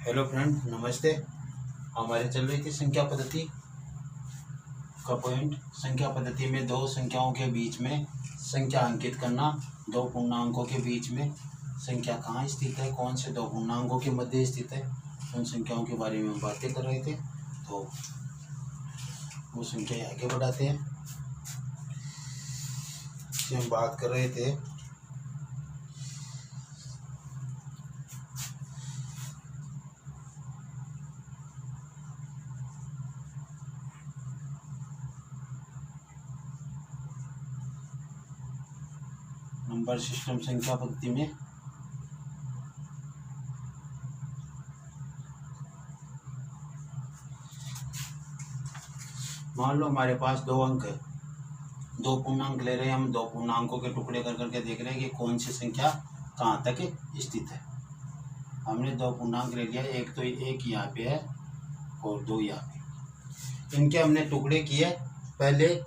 Hello friend, नमस्ते। हमारे चल रही थी संख्या पद्धति का पॉइंट। संख्या पद्धति में दो संख्याओं के बीच में संख्या अंकित करना, दो पूर्णांकों के बीच में संख्या कहाँ स्थित है, कौन से दो पूर्णांकों के मध्य स्थित है, उन संख्याओं के बारे में बातें कर रहे थे। तो वो संख्या आगे बढ़ाते हैं। हम बात कर रहे थे नंबर सिस्टम संख्या पद्धति में मान लो हमारे पास दो अंक है, दो पूर्णांक ले रहे हैं हम, दो पूर्णांकों के टुकड़े कर करके देख रहे हैं कि कौन सी संख्या कहाँ तक स्थित है। हमने दो पूर्णांक ले लिया, एक तो एक यहाँ पे है और दो यहाँ पे। इनके हमने टुकड़े किए, पहले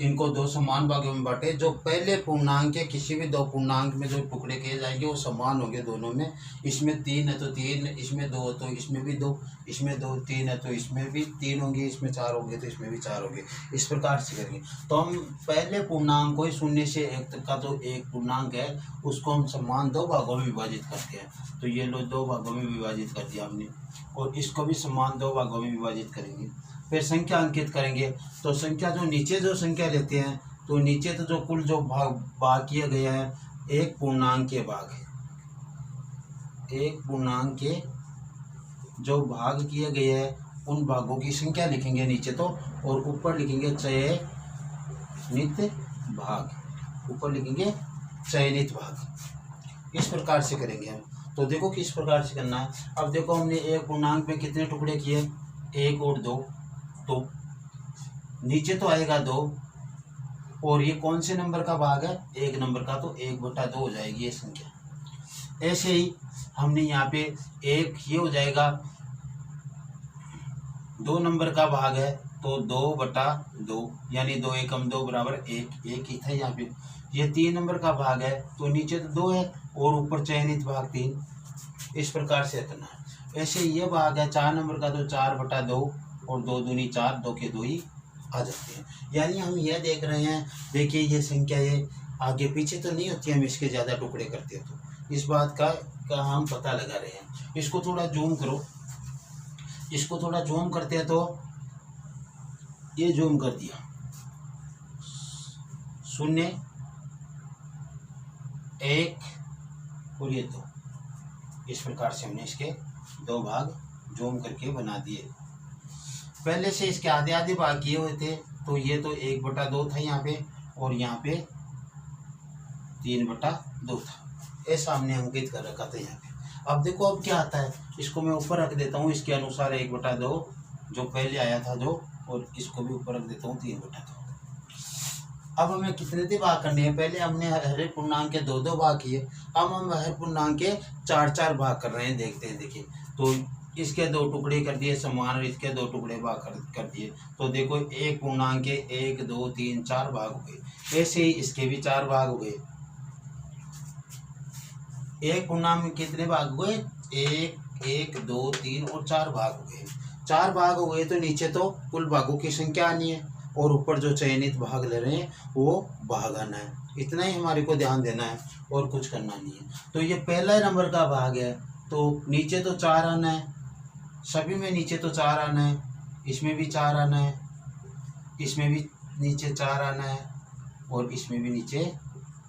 इनको दो समान भागों में बांटे। जो पहले पूर्णांक के किसी भी दो पूर्णांक में जो टुकड़े किए जाएंगे वो समान होंगे दोनों में। इसमें तीन है तो तीन, इसमें दो तो इसमें भी दो, इसमें दो तीन है तो इसमें भी तीन होंगे, इसमें चार होंगे तो इसमें भी चार होंगे। इस प्रकार से करेंगे। तो हम पहले पूर्णांक को शून्य से एक तक का जो एक पूर्णांक है उसको हम समान दो भागों में विभाजित करते हैं। तो ये लो दो भागों में विभाजित कर दिया हमने, और इसको भी समान दो भागों में विभाजित करेंगे। फिर संख्या अंकित करेंगे। तो संख्या जो नीचे जो संख्या लेते हैं, तो नीचे तो जो कुल जो भाग किया गया है, एक पूर्णांक के भाग है, एक पूर्णांक के जो भाग किए गए हैं उन भागों की संख्या लिखेंगे नीचे तो, और ऊपर लिखेंगे चयनित भाग, ऊपर लिखेंगे चयनित भाग। इस प्रकार से करेंगे हम। तो देखो किस प्रकार से करना है। अब देखो हमने एक पूर्णांक में कितने टुकड़े किए, एक और दो, तो नीचे तो आएगा दो, और ये कौन से नंबर का भाग है, एक नंबर का, तो एक बटा दो हो जाएगी ये संख्या। ऐसे ही हमने यहाँ पे एक ये हो जाएगा, दो नंबर का भाग है तो दो बटा दो, यानी दो एकम दो बराबर एक, एक ही था यहाँ पे। ये तीन नंबर का भाग है तो नीचे तो दो है और ऊपर चयनित भाग तीन। इस प्रकार से करना है। ऐसे ये भाग है चार नंबर का तो चार बटा दो, और दो दूनी चार, दो के दो ही आ जाते हैं। यानी हम यह देख रहे हैं, देखिए ये संख्या ये आगे पीछे तो नहीं होती, हम इसके ज़्यादा टुकड़े करते हैं तो इस बात का हम पता लगा रहे हैं। इसको थोड़ा जूम करो, इसको थोड़ा जूम करते हैं तो ये जूम कर दिया, शून्य एक और ये दो। इस प्रकार से हमने इसके दो भाग जूम करके बना दिए। पहले से इसके आधे आधे भाग किए हुए थे, तो ये तो एक बटा दो था यहाँ पे, और यहाँ पे तीन बटा दो था। ऐसा हमने अंकित कर रखा था यहाँ पे। अब देखो अब क्या आता है, इसको मैं ऊपर रख देता हूँ इसके अनुसार एक बटा दो जो पहले आया था जो, और इसको भी ऊपर रख देता हूँ तीन बटा दो। अब हमें कितने थे भाग करने हैं, पहले हमने हर एक पूर्णांक के दो दो भाग किए, अब हम हर पूर्णांक के चार चार भाग कर रहे हैं। देखते हैं, देखिए तो इसके दो टुकड़े कर दिए समान, और इसके दो टुकड़े भाग कर दिए। तो देखो एक पूर्णांक के एक दो तीन चार भाग हो गए। ऐसे ही इसके भी चार भाग हो गए। एक पूर्णांक में कितने भाग हुए, एक एक दो तीन और चार भाग हो गए। चार भाग हो गए तो नीचे तो कुल भागों की संख्या आनी है, और ऊपर जो चयनित भाग ले रहे हैं वो भाग आना है। इतना ही हमारे को ध्यान देना है और कुछ करना नहीं है। तो ये पहला नंबर का भाग है, तो नीचे तो चार आना है, सभी में नीचे तो चार आना है, इसमें भी चार आना है, इसमें भी नीचे चार आना है, और इसमें भी नीचे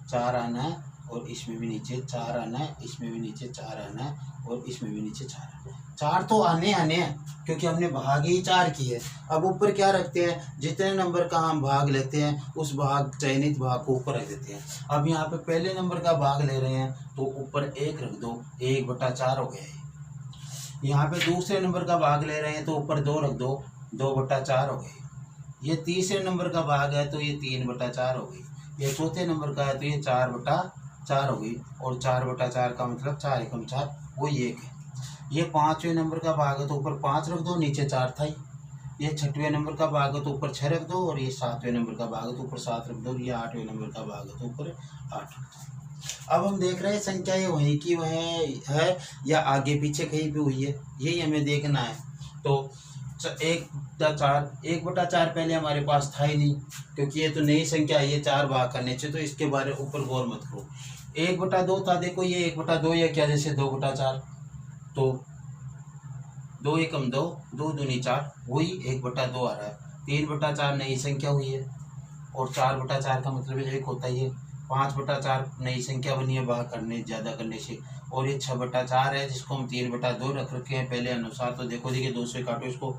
चार आना है, और इसमें भी नीचे चार आना है, इसमें भी नीचे चार आना है, और इसमें भी नीचे चार आना है। चार तो आने हैं क्योंकि हमने भाग ही चार किए। अब ऊपर क्या रखते हैं, जितने नंबर का हम भाग लेते हैं उस भाग चयनित भाग को ऊपर रख देते हैं। अब यहाँ पे पहले नंबर का भाग ले रहे हैं तो ऊपर एक रख दो, एक बटा चार हो गया है। यहाँ पे दूसरे नंबर का भाग ले रहे हैं तो ऊपर दो रख दो, दो बटा चार हो गए। ये तीसरे नंबर का भाग है तो ये तीन बटा चार हो गई। ये चौथे नंबर का है तो ये चार बटा चार हो गई, और चार बटा चार का मतलब चार एकम चार, वही एक है। ये पाँचवें नंबर का भाग है तो ऊपर पाँच रख दो, नीचे चार था ही। ये छठवें नंबर का भाग है तो ऊपर छः रख दो, और ये सातवें नंबर का भाग है तो ऊपर सात रख दो, और ये आठवें नंबर का भाग है तो ऊपर आठ रख दो। अब हम देख रहे हैं संख्या ये वहीं की वहीं है या आगे पीछे कहीं भी हुई है, यही हमें देखना है। तो 1/4 पहले हमारे पास था ही नहीं, क्योंकि ये तो नई संख्या है, ये 4 भाग करने से, तो इसके बारे ऊपर गौर मत करो। 1/2 था, देखो ये 1/2 या क्या, जैसे 2/4, तो 2 एकम 2, 2 दूनी 4, वही 1/2 आ रहा है। 3/4 नई संख्या हुई है, और 4/4 का मतलब एक होता ही है। 5/4 नई संख्या बनी है भाग करने ज़्यादा करने से, और ये 6/4 है जिसको हम 3/2 रख रखे हैं पहले अनुसार। तो देखो देखिए 2 से काटो इसको,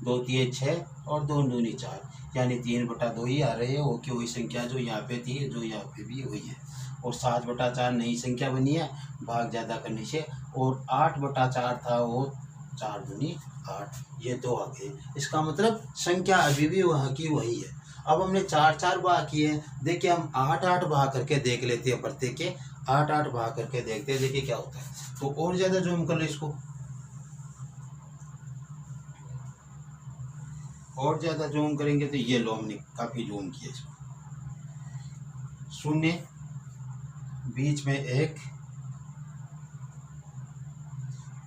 2 3 6 और 2 दूनी 4, यानी 3/2 ही आ रहे हैं, वो की वही संख्या जो यहाँ पे थी, जो यहाँ पे भी हुई है। और 7/4 नई संख्या बनी है भाग ज़्यादा करने से, और 8/4 था वो 4 दूनी 8, ये 2 आ गए। इसका मतलब संख्या अभी भी वहाँ की वही है। अब हमने 4 भाग किए, देखिए हम 8 भाग करके देख लेते हैं, प्रत्येक के 8 भाग करके देखते हैं, देखिए क्या होता है। तो और ज़्यादा जूम कर लो इसको, और ज़्यादा जूम करेंगे तो ये लो हमने काफ़ी जूम किया इसको। 0 बीच में 1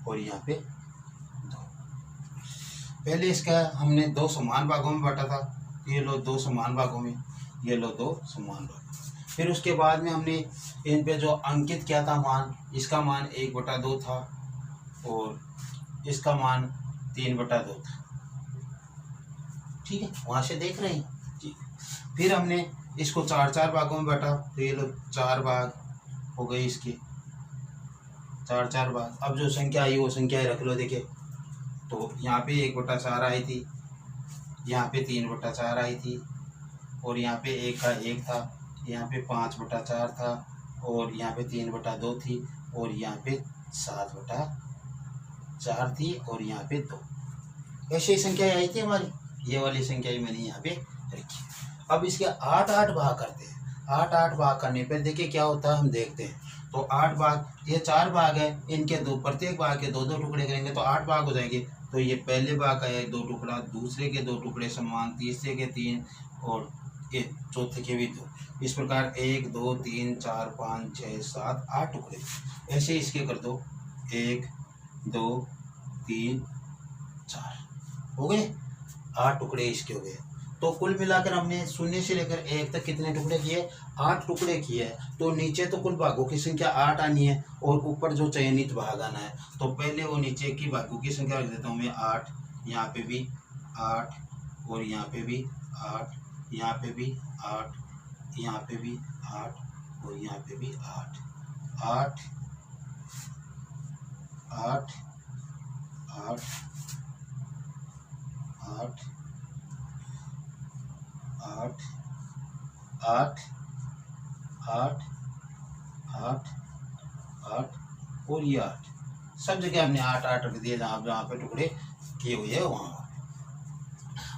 और यहाँ पे 2। पहले इसका हमने 2 समान भागों में बांटा था, ये लो 2 समान भागों में, ये लो 2 समान भाग। फिर उसके बाद में हमने इन पे जो अंकित किया था मान, इसका मान 1/2 था और इसका मान 3/2 था, ठीक है, वहाँ से देख रहे हैं जी। फिर हमने इसको 4 भागों में बांटा, तो ये लो 4 भाग हो गए इसके, 4 भाग। अब जो संख्या आई वो संख्या रख लो, देखिए तो यहाँ पे 1/4 आई थी, यहाँ पे 3/4 आई थी, और यहाँ पे 1 का 1 था, यहाँ पे 5/4 था, और यहाँ पे 3/2 थी, और यहाँ पे 7/4 थी, और यहाँ पे 2। ऐसे ही संख्या आई थी हमारी, ये वाली संख्या ही मैंने यहाँ पे रखी। अब इसके 8 भाग करते हैं। 8 भाग करने पर देखिए क्या होता है, हम देखते हैं। तो 8 भाग, ये 4 भाग है, इनके प्रत्येक भाग के 2 टुकड़े करेंगे तो 8 भाग हो जाएंगे। तो ये पहले भाग का है 2 टुकड़ा, दूसरे के 2 टुकड़े समान, तीसरे के 3, और ये चौथे के भी 2। इस प्रकार 1 2 3 4 5 6 7 8 टुकड़े। ऐसे इसके कर दो, 1 2 3 4 हो गए, 8 टुकड़े इसके हो गए। तो कुल मिलाकर हमने 0 से लेकर 1 तक कितने टुकड़े किए, 8 टुकड़े किए। तो नीचे तो कुल भागों की संख्या 8 आनी है, और ऊपर जो चयनित भाग आना है। तो पहले वो नीचे की भागों की संख्या रख देता हूँ मैं 8, यहाँ पे भी 8, और यहाँ पे भी 8, यहाँ पे भी 8, यहाँ पे भी 8, और यहाँ पे भी 8 8 8 8 8 8 8 8 8 8 और ये 8, सब जगह हमने 8 8 रख दिए, जहाँ जहाँ पे टुकड़े किए हुए हैं वहाँ।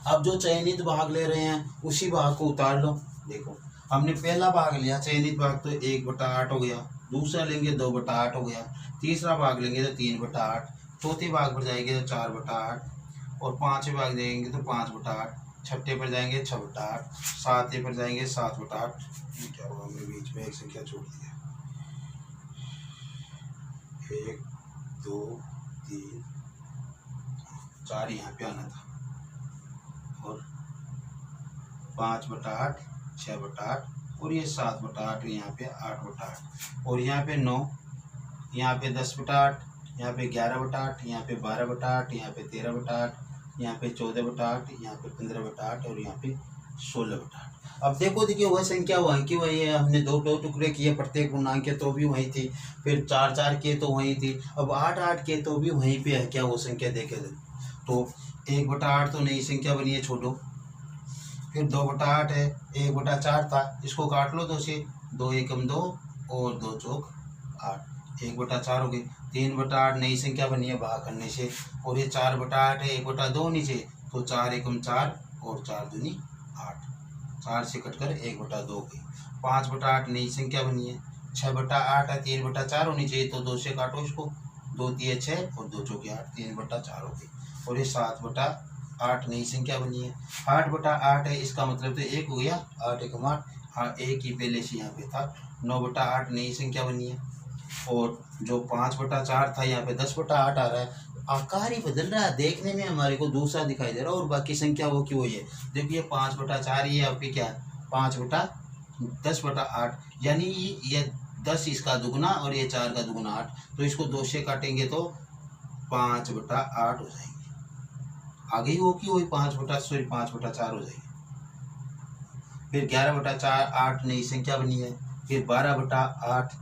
अब जो चयनित भाग ले रहे हैं उसी भाग को उतार लो। देखो हमने पहला भाग लिया चयनित भाग, तो 1/8 हो गया, दूसरा लेंगे 2/8 हो गया, तीसरा भाग लेंगे तो 3/8, चौथे भाग पर जाएंगे तो 4/8, और पाँचवें भाग देंगे तो 5/8, छठे पर जाएंगे 6/8, सातवें पर जाएंगे 7/8। ये क्या हुआ, हमने बीच में एक संख्या छोड़ दिया, 1 2 3 4 यहाँ पे आना था, और 5/8 6/8, और ये 7/8, यहाँ पे 8/8, और यहाँ पे 9, यहाँ पे 10/8, यहाँ पे 11/8, यहाँ पे 12/8, यहाँ पे 13/8, यहाँ पे 14/8, यहाँ पे 15/8, और यहाँ पे 16/8। अब देखो देखिए वह संख्या वहीं की वही है, हमने 2 टुकड़े किए प्रत्येक पूर्णांक के तो भी वहीं थी, फिर 4 किए तो वहीं थी, अब 8 किए तो भी वहीं पे है क्या वो संख्या, देखे तो 1/8 तो नई संख्या बनी है, छोड़ो। फिर 2/8 है, 1/4 था, इसको काट लो 2 से, 2 एकम 2 और 2 चौक 8, 1/4 हो गई। 3/8 नई संख्या बनी है भाग करने से, और ये 4/8 है, 1/2 नीचे, तो 4 एकम 4 और 4 दूनी 8, 4 से कटकर 1/2 हो गई। 5/8 नई संख्या बनी है, 6/8 है, 3/4 होनी चाहिए, तो 2 से काटो इसको, 2 3 6 और 2 चौके 8, 3/4 हो गई। और ये 7/8 नई संख्या बनी है, 8/8 है, इसका मतलब तो 1 हो गया, 8 एकम 8, हाँ 1 ही पहले से यहाँ पे था, 9/8 नई संख्या बनी है। और जो 5/4 था यहाँ पे 10/8 आ रहा है। आकार ही बदल रहा है, देखने में हमारे को दूसरा दिखाई दे रहा है और बाकी संख्या वो की वही है। देखिए 5/4 ये आपकी क्या है 5/10/8, यानी ये 10 इसका दुगना और ये 4 का दुगना 8, तो इसको 2 से काटेंगे तो 5/8 हो जाएगी। आगे ही वो की वही 5/4 हो जाएगी। फिर 11/8 नई संख्या बनी है। फिर 12/8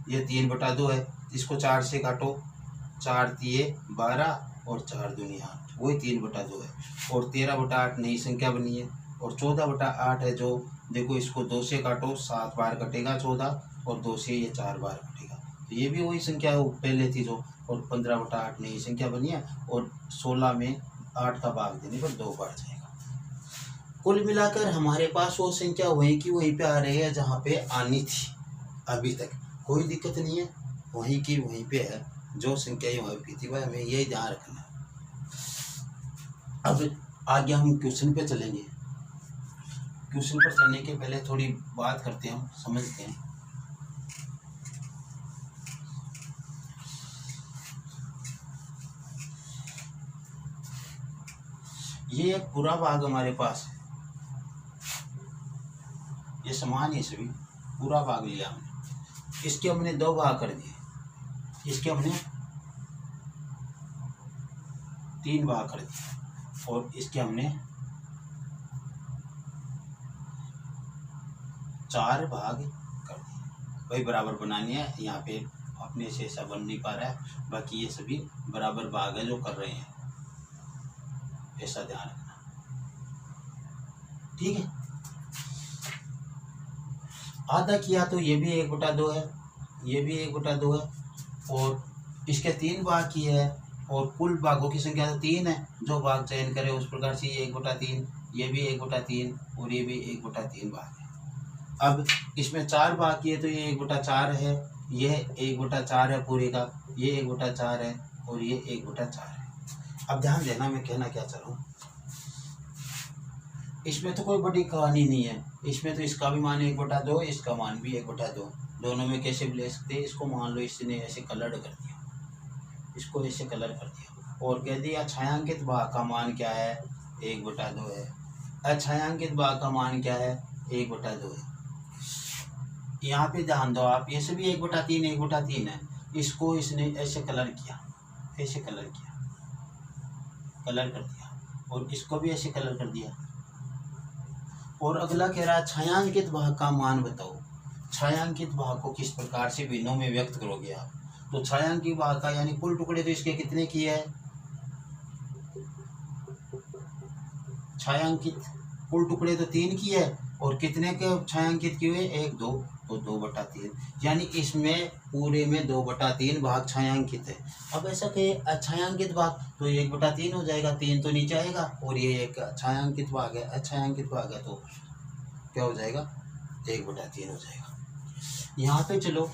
ये 3/2 है, इसको 4 से काटो, 4 तिये 12 और 4 दूनी 8, वही 3/2 है। और 13/8 नई संख्या बनी है। और 14/8 है जो, देखो इसको 2 से काटो, 7 बार कटेगा 14, और 2 से ये 4 बार कटेगा, तो ये भी वही संख्या पहले थी जो। और 15/8 नई संख्या बनी है। और 16 में 8 का भाग देने पर 2 बढ़ जाएगा। कुल मिलाकर हमारे पास वो संख्या वहीं की वहीं पे आ रही है जहाँ पे आनी थी। अभी तक कोई दिक्कत नहीं है, वहीं की वहीं पे है जो संख्या वहीं की थी। भाई हमें यही ध्यान रखना है। अब आगे हम क्वेश्चन पे चलेंगे। क्वेश्चन पर चलने के पहले थोड़ी बात करते हैं, हम समझते हैं। ये एक पूरा भाग हमारे पास है, ये समान है सभी, पूरा भाग लिया हमने। इसके हमने 2 भाग कर दिए, इसके हमने 3 भाग कर दिए, और इसके हमने 4 भाग कर दिए। भाई बराबर बनानी है, यहाँ पे अपने से ऐसा बन नहीं पा रहा है, बाकी ये सभी बराबर भाग है जो कर रहे हैं, ऐसा ध्यान रखना, ठीक है। आधा किया तो ये भी 1/2 है, ये भी 1/2 है, और इसके 3 भाग किए है, और कुल भागों की संख्या तो 3 है, जो भाग चयन करे उस प्रकार से ये 1/3, ये भी 1/3, और ये भी 1/3 भाग है। अब इसमें 4 भाग किए तो ये 1/4 है, ये 1/4 है पूरे का, ये 1/4 है, और ये 1/4 है। अब ध्यान देना मैं कहना क्या चाह रहा हूँ, इसमें तो कोई बड़ी कहानी नहीं है। इसमें तो इसका भी मान 1/2, इसका मान भी 1/2, दोनों में कैसे भी ले सकते हैं। इसको मान लो इसने ऐसे कलर कर दिया, इसको ऐसे कलर कर दिया, और कह दिया छायांकित भाग का मान क्या है 1/2 है, अछायांकित भाग का मान क्या है 1/2 है। यहाँ पे ध्यान दो आप, ये सभी 1/3 है, इसको इसने ऐसे कलर किया, ऐसे कलर किया, कलर कर दिया, और इसको भी ऐसे कलर कर दिया। और अगला कह रहा है छायांकित भाग का मान बताओ। छायांकित भाग को किस प्रकार से भिन्नों में व्यक्त करोगे आप, तो छायांकित भाग का यानी कुल टुकड़े तो इसके कितने किए हैं, छायांकित कुल टुकड़े तो 3 किए है, और कितने के छायांकित किए हुए 1 2, तो 2/3, यानी इसमें पूरे में 2/3 भाग छायांकित है। अब ऐसा कहे अछायांकित भाग तो 1/3 हो जाएगा, 3 तो नीचे आएगा, और ये एक छायांकित भाग है, अछायांकित भाग है, तो क्या हो जाएगा 1/3 हो जाएगा। यहाँ पे चलो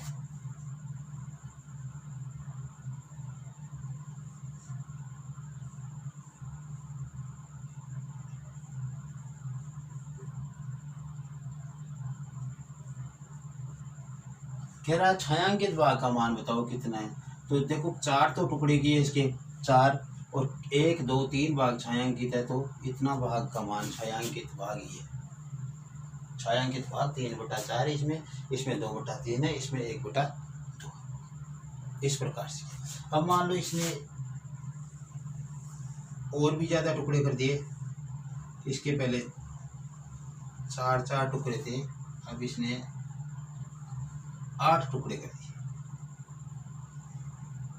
कह रहा है छायांकित भाग का मान बताओ कितना है। तो देखो 4 तो टुकड़े किए इसके 4, और 1 2 3 भाग छायांकित है, तो इतना भाग का मान छायांकित भाग ही है। छायांकित भाग 3/4 इसमें, इसमें 2/3 है, इसमें 1/2, इस प्रकार से। अब मान लो इसने और भी ज़्यादा टुकड़े कर दिए, इसके पहले 4 टुकड़े थे, अब इसने 8 टुकड़े कर दिए।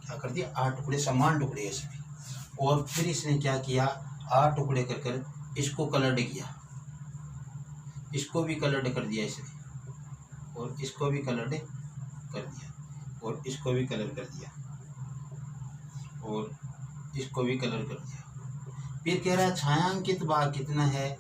क्या कर दिया 8 टुकड़े, समान टुकड़े है सभी। और फिर इसने क्या किया 8 टुकड़े कर कर इसको कलर्ड किया, इसको भी कलर्ड कर दिया इसने, और इसको भी कलर्ड कर दिया, और इसको भी कलर कर दिया, और इसको भी कलर कर दिया। फिर कह रहा है छायांकित भाग कितना है,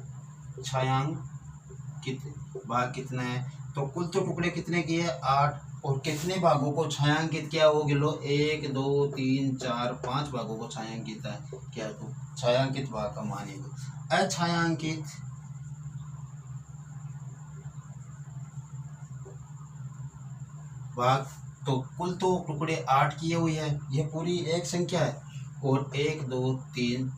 छायांकित भाग कितना है, तो कुल तो टुकड़े कितने किए 8, और कितने भागों को छायांकित किया वो गिलो 1 2 3 4 5 भागों को छायांकित है क्या, तो छायांकित भाग का मान है। अछायांकित भाग, तो कुल तो टुकड़े 8 किए हुए हैं, ये पूरी एक संख्या है, और 1 2 3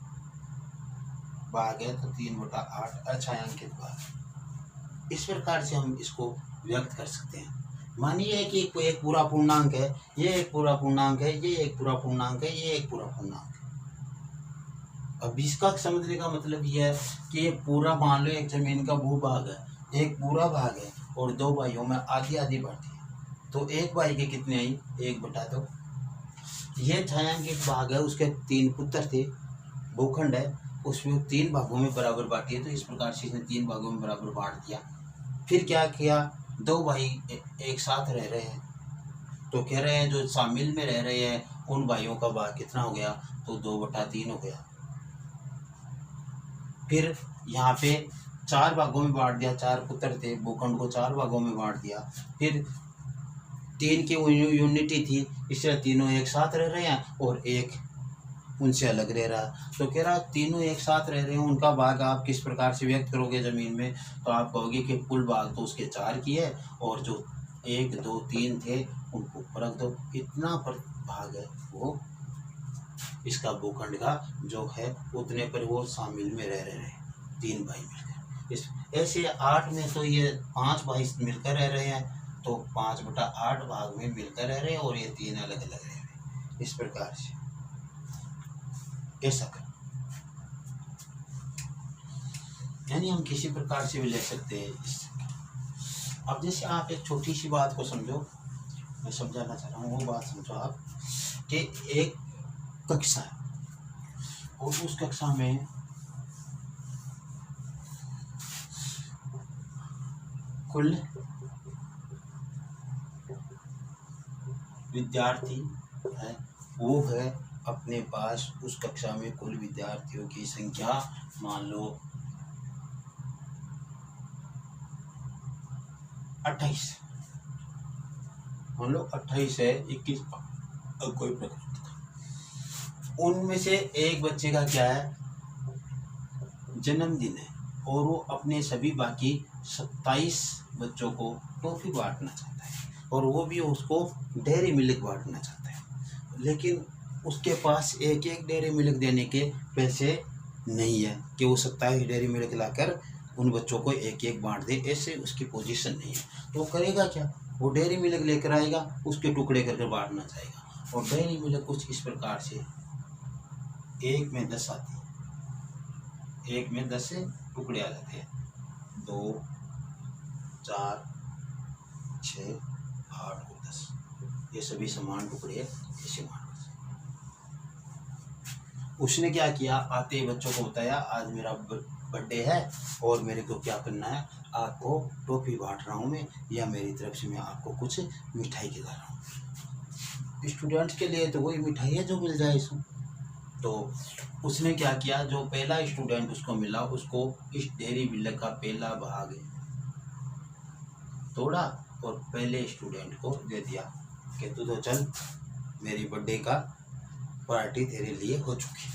भाग है, तो 3/8 अछायांकित भाग। इस प्रकार से हम इसको व्यक्त कर सकते हैं। मानिए कि एक पूरा पूर्णांक है, ये एक पूरा पूर्णांक है, ये एक पूरा पूर्णांक है, ये एक पूरा पूर्णांक है। अब इसका समझने का मतलब यह है कि ये पूरा, मान लो एक जमीन का भूभाग है, एक पूरा भाग है और 2 भाइयों में आधी आधी बांटी है, तो एक भाई के कितने आई, 1/2। ये छायांकित भाग है, उसके 3 पुत्र थे, भूखंड है, उसमें 3 भागों में बराबर बांटी है, तो इस प्रकार से इसने 3 भागों में बराबर बांट दिया। फिर क्या किया, 2 भाई एक साथ रह रहे हैं, तो कह रहे हैं जो शामिल में रह रहे हैं उन भाइयों का भाग कितना हो गया, तो 2/3 हो गया। फिर यहाँ पे 4 भागों में बांट दिया, 4 पुत्र थे, भूखंड को 4 भागों में बांट दिया। फिर 3 की यूनिटी थी, इसलिए तीनों एक साथ रह रहे हैं और एक उनसे अलग रह रहा है, तो कह रहा तीनों एक साथ रह रहे हैं, उनका भाग आप किस प्रकार से व्यक्त करोगे ज़मीन में, तो आप कहोगे कि कुल भाग तो उसके 4 की है और जो 1 2 3 थे उनको ऊपर रख दो, इतना पर भाग है वो इसका भूखंड का जो है, उतने पर वो शामिल में रह रहे हैं 3 भाई मिलकर। इस ऐसे 8 में तो ये 5 भाई मिलकर रह रहे हैं, तो 5/8 भाग में मिलकर रह रहे हैं और ये 3 अलग अलग रह रहे हैं। इस प्रकार से ऐसा कर, यानी हम किसी प्रकार से भी ले सकते हैं। अब जैसे आप एक छोटी सी बात को समझो, मैं समझाना चाह रहा हूँ वो बात समझो आप, कि एक कक्षा है और उस कक्षा में कुल विद्यार्थी है, वो है अपने पास उस कक्षा में कुल विद्यार्थियों की संख्या मान लो 28, मान लो 28 है, 21 कोई प्रकार, उनमें से एक बच्चे का क्या है, जन्मदिन है और वो अपने सभी बाकी 27 बच्चों को टॉफी बांटना चाहता है, और वो भी उसको डेयरी मिल्क बांटना चाहता है, लेकिन उसके पास एक एक डेयरी मिल्क देने के पैसे नहीं है कि वो 27 डेयरी मिल्क लाकर उन बच्चों को एक एक बांट दे, ऐसे उसकी पोजीशन नहीं है। तो वो करेगा क्या, वो डेयरी मिल्क लेकर आएगा, उसके टुकड़े करके बांटना चाहेगा, और डेयरी मिल्क कुछ इस प्रकार से 1 में 10 आती है, 1 में 10 से टुकड़े आ जाते हैं, 2 4 6 8 और 10, ये सभी समान टुकड़े ऐसे मान। उसने क्या किया, आते ही बच्चों को बताया आज मेरा बर्थडे है और मेरे को क्या करना है, आपको टॉफी बांट रहा हूँ मैं, या मेरी तरफ से मैं आपको कुछ मिठाई खिला रहा हूँ। स्टूडेंट्स के लिए तो वही मिठाई है जो मिल जाए इसमें। तो उसने क्या किया, जो पहला स्टूडेंट उसको मिला उसको इस डेयरी मिल्क का पहला भाग तोड़ा और पहले स्टूडेंट को दे दिया कि तू तो चल, मेरी बर्थडे का पार्टी तेरे लिए हो चुकी।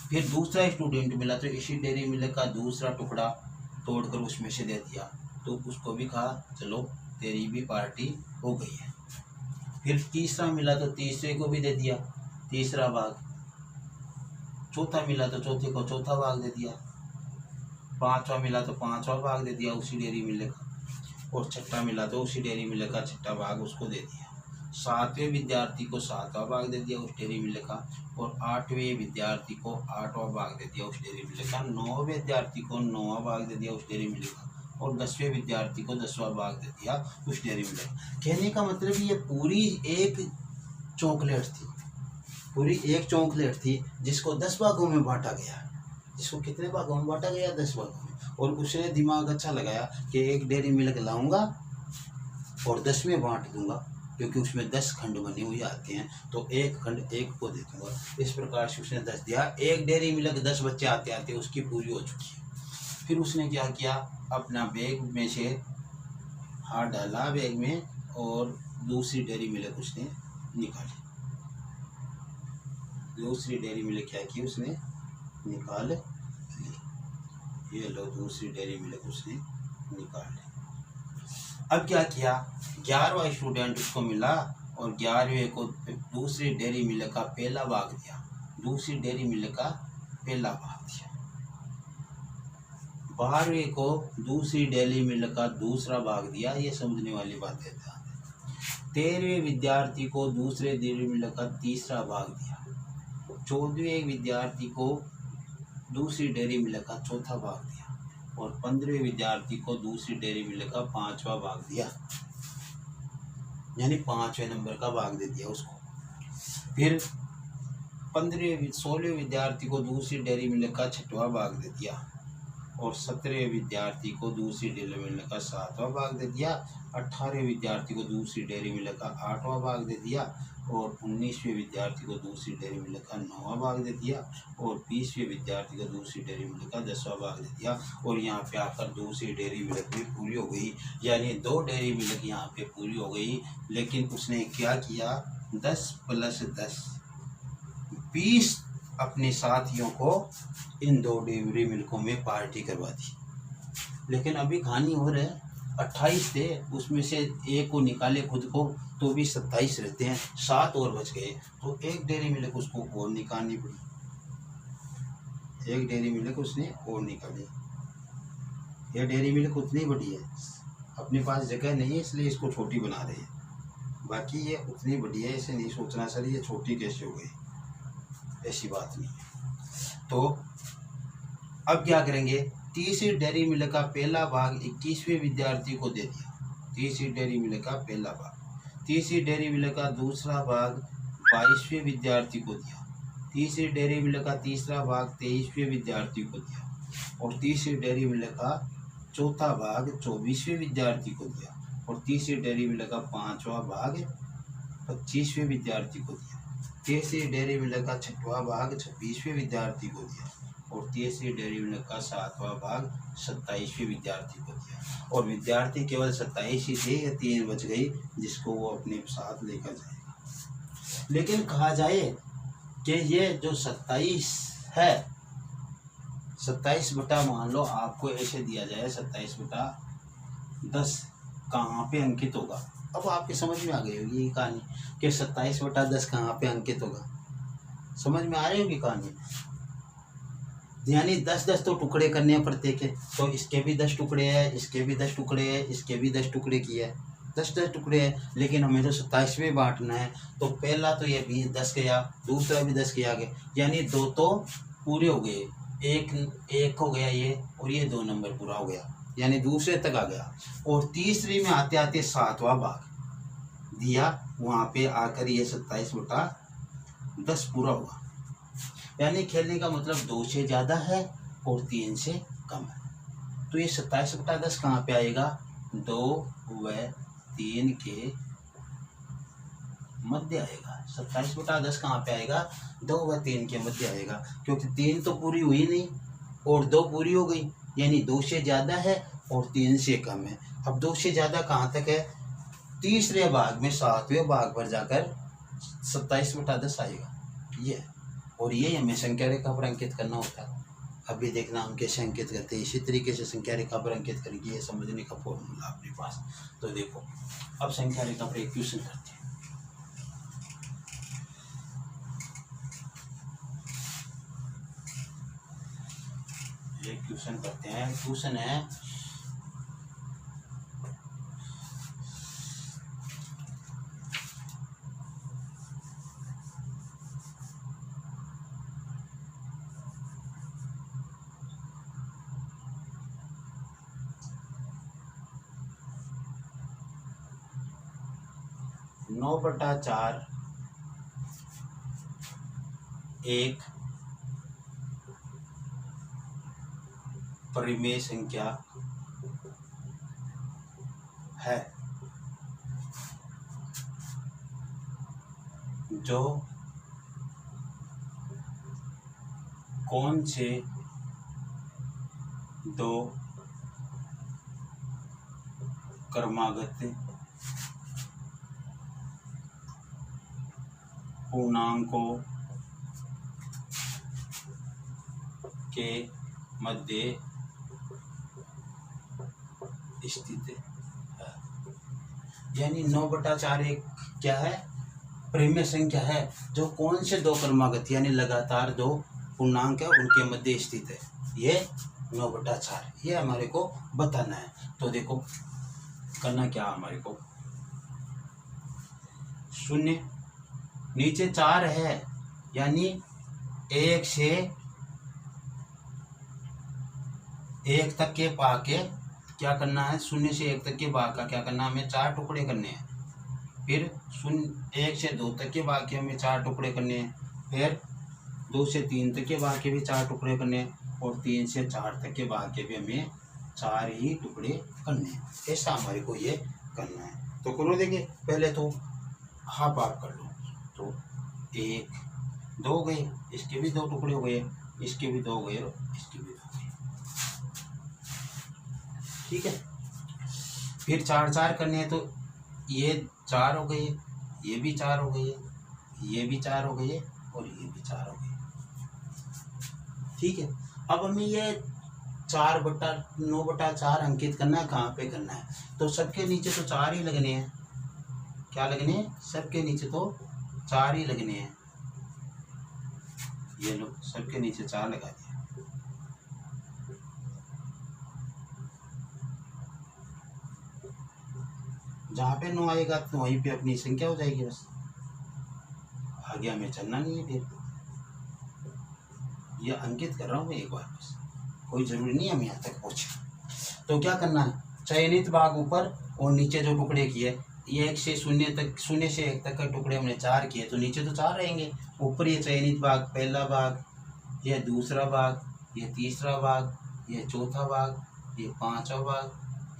फिर दूसरा स्टूडेंट मिला तो इसी डेयरी मिल्क का दूसरा टुकड़ा तोड़कर उसमें से दे दिया, तो उसको भी कहा चलो तेरी भी पार्टी हो गई है। फिर तीसरा मिला तो तीसरे को भी दे दिया तीसरा भाग, चौथा मिला तो चौथे को चौथा भाग दे दिया, पांचवा मिला तो पांचवा भाग दे दिया उसी डेयरी मिल्क का, और छठा मिला तो उसी डेयरी मिल्क का छठा भाग उसको दे दिया। सातवें विद्यार्थी को सातवां भाग दे दिया उस डेयरी मिल्क का, और आठवें विद्यार्थी को आठवां भाग दे दिया उस डेयरी मिल्क का, नौवें विद्यार्थी को नौवां भाग दे दिया उस डेयरी मिल्क का, और 10वें विद्यार्थी को 10वां भाग दे दिया उस डेयरी मिल्क। कहने का मतलब ये पूरी एक चॉकलेट थी, पूरी एक चॉकलेट थी जिसको 10 भागों में बांटा गया। जिसको कितने भागों में बांटा गया, 10 भागों में। और उसने दिमाग अच्छा लगाया कि एक डेयरी मिल्क लाऊंगा और 10 में बांट दूंगा, क्योंकि उसमें 10 खंड बने हुए आते हैं, तो एक खंड एक को दे दूंगा। इस प्रकार से उसने 10 दिया। एक डेयरी मिल्क 10 बच्चे आते आते उसकी पूरी हो चुकी है। फिर उसने क्या किया, अपना बैग में से हाथ डाला बैग में और दूसरी डेयरी मिल्क उसने निकाली। दूसरी डेयरी मिल्क क्या की उसने निकाल ली, ये लो दूसरी डेयरी मिल्क उसने निकाल ली। अब क्या किया, 11वां स्टूडेंट उसको मिला और 11वें को दूसरी डेयरी मिल्क का पहला भाग दिया, दूसरी डेयरी मिल्क का पहला भाग दिया। 12वें को दूसरी डेयरी मिल्क का दूसरा भाग दिया। ये समझने वाली बात है। 13वें विद्यार्थी को दूसरे डेयरी मिल्क का तीसरा भाग दिया। 14वें विद्यार्थी को दूसरी डेयरी मिल्क का चौथा भाग दिया और 15वें विद्यार्थी को दूसरी डेयरी मिल्क का 5वां भाग दिया, यानी 5वें नंबर का भाग दे दिया उसको। फिर 16वें विद्यार्थी को दूसरी डेयरी मिल्क का 6वां भाग दे दिया और 17वें विद्यार्थी को दूसरी डेयरी मिल्क का 7वां भाग दे दिया। 18वें विद्यार्थी को दूसरी डेयरी मिल्क का 8वां भाग दे दिया और 19वें विद्यार्थी को दूसरी डेयरी मिल्क का 9वां भाग दे दिया और 20वें विद्यार्थी को दूसरी डेयरी मिल्क का 10वां भाग दे दिया। और यहाँ पे आकर दूसरी डेयरी मिल्क भी पूरी हो गई, यानी 2 डेयरी मिल्क यहाँ पे पूरी हो गई। लेकिन उसने क्या किया, 10 + 10 20 अपने साथियों को इन 2 डेयरी मिल्कों में पार्टी करवा दी। लेकिन अभी कहानी हो रहा है, 28 थे, उसमें से एक को निकाले खुद को तो भी 27 रहते हैं, 7 और बच गए। तो एक डेयरी मिल्क उसको और निकालनी पड़ी, एक डेयरी मिल्क उसने और निकाली। यह डेयरी मिल्क उतनी बड़ी है, अपने पास जगह नहीं है इसलिए इसको छोटी बना रहे हैं, बाकी ये उतनी बड़ी है, इसे नहीं सोचना सर ये छोटी कैसे हो गई, ऐसी बात नहीं है। तो अब क्या करेंगे, तीसरी डेयरी मिल्क का पहला भाग 21वें विद्यार्थी को दे दिया, तीसरी डेयरी मिल्क का पहला भाग। तीसरी डेयरी मिल्क का दूसरा भाग 22वें विद्यार्थी को दिया। तीसरी डेयरी मिल्क का तीसरा भाग 23वें विद्यार्थी को दिया और तीसरी डेयरी मिल्क का चौथा भाग 24वें विद्यार्थी को दिया और तीसरी डेयरी मिल्क का 5वां भाग 25वें विद्यार्थी को दिया। तीसरी डेयरी मिल्क का 6वां भाग 26वें विद्यार्थी को दिया और तीसरी डेयरी मिल्क का 7वां भाग 27वें विद्यार्थी को दिया। और विद्यार्थी केवल 27 ही थे, या 3 बच गई जिसको वो अपने साथ लेकर जाएगा। लेकिन कहा जाए कि ये जो 27 है, 27 बटा मान लो आपको ऐसे दिया जाए 27 बटा 10 कहाँ पे अंकित होगा। अब आपके समझ में आ गई होगी ये कहानी कि 27 बटा 10 कहाँ पे अंकित होगा, समझ में आ रही होगी कहानी। यानी 10-10 तो टुकड़े करने हैं प्रत्येक के, तो इसके भी 10 टुकड़े हैं, इसके भी 10 टुकड़े हैं, इसके भी 10 टुकड़े किए हैं, 10-10 टुकड़े हैं। लेकिन हमें तो 27 में बांटना है, तो पहला तो ये भी 10 गया, दूसरा भी 10 किया गया, यानी 2 तो पूरे हो गए, एक हो गया ये, और ये 2 नंबर पूरा हो गया, यानी दूसरे तक आ गया। और तीसरी में आते आते 7वां भाग दिया, वहाँ पे आकर ये 27 बटा 10 पूरा हुआ। यानी खेलने का मतलब 2 से ज़्यादा है और 3 से कम है। तो ये 27 बटा 10 कहाँ पे आएगा, 2 व 3 के मध्य आएगा। 27 बटा 10 कहाँ पे आएगा, 2 व 3 के मध्य आएगा, क्योंकि 3 तो पूरी हुई नहीं और 2 पूरी हो गई, यानी 2 से ज़्यादा है और 3 से कम है। अब 2 से ज़्यादा कहाँ तक है, तीसरे भाग में 7वें भाग पर जाकर 27 बटा 10 आएगा ये। और ये हमें संख्या रेखा पर अंकित करना होता है। अभी देखना हम कैसे अंकित करते हैं, इसी तरीके से संख्या रेखा पर अंकित करेंगे, ये समझने का फॉर्मूला अपने पास। तो देखो अब संख्या रेखा पर एक क्वेश्चन करते हैं। एक क्वेश्चन करते हैं, क्वेश्चन है नौ बटा 4 एक परिमेय संख्या है जो कौन से 2 क्रमागत पूर्णांकों के मध्य स्थित है। यानी 9/4 एक क्या है, परिमेय संख्या है जो कौन से दो क्रमागत यानी लगातार दो पूर्णांक है उनके मध्य स्थित है। ये 9/4 ये हमारे को बताना है। तो देखो करना क्या हमारे को, 0 नीचे 4 है यानी 1 से 1 तक के भाग के क्या करना है, 0 से 1 तक के भाग का क्या करना है, हमें 4 टुकड़े करने हैं। फिर 1 से 2 तक के भाग के हमें 4 टुकड़े करने हैं। फिर 2 से 3 तक के भाग के भी 4 टुकड़े करने हैं और 3 से 4 तक के भाग के भी हमें 4 ही टुकड़े करने हैं। ऐसा हमारे को ये करना है। तो करो देखिए, पहले तो हाफ हाफ कर लो। तो 1 2 गए, इसके भी 2 टुकड़े हो गए, इसके भी 2 गए और इसके भी 2 गए। ठीक है। फिर 4 4 करने हैं तो ये 4 हो गए, ये भी 4 हो गए, ये भी 4 हो गए और ये भी 4 हो गए। ठीक है। अब हमें ये 9/4 अंकित करना है, कहाँ पे करना है, तो सबके नीचे तो 4 ही लगने हैं। क्या लगने हैं, सबके नीचे तो 4 ही लगने हैं। ये लो सबके नीचे 4 लगा दिया। जहाँ पे 9 आएगा तो वहीं पे अपनी संख्या हो जाएगी, बस आगे हमें चलना नहीं है। फिर ये अंकित कर रहा हूँ मैं एक बार, बस कोई जरूरी नहीं हम यहाँ तक पहुँचे। तो क्या करना है, चयनित भाग ऊपर और नीचे जो टुकड़े किए, ये 1 से 0 तक 0 से 1 तक के टुकड़े हमने 4 किए, तो नीचे तो 4 रहेंगे। ऊपर ये चयनित भाग, पहला भाग, ये दूसरा भाग, ये तीसरा भाग, ये चौथा भाग, ये 5वां भाग,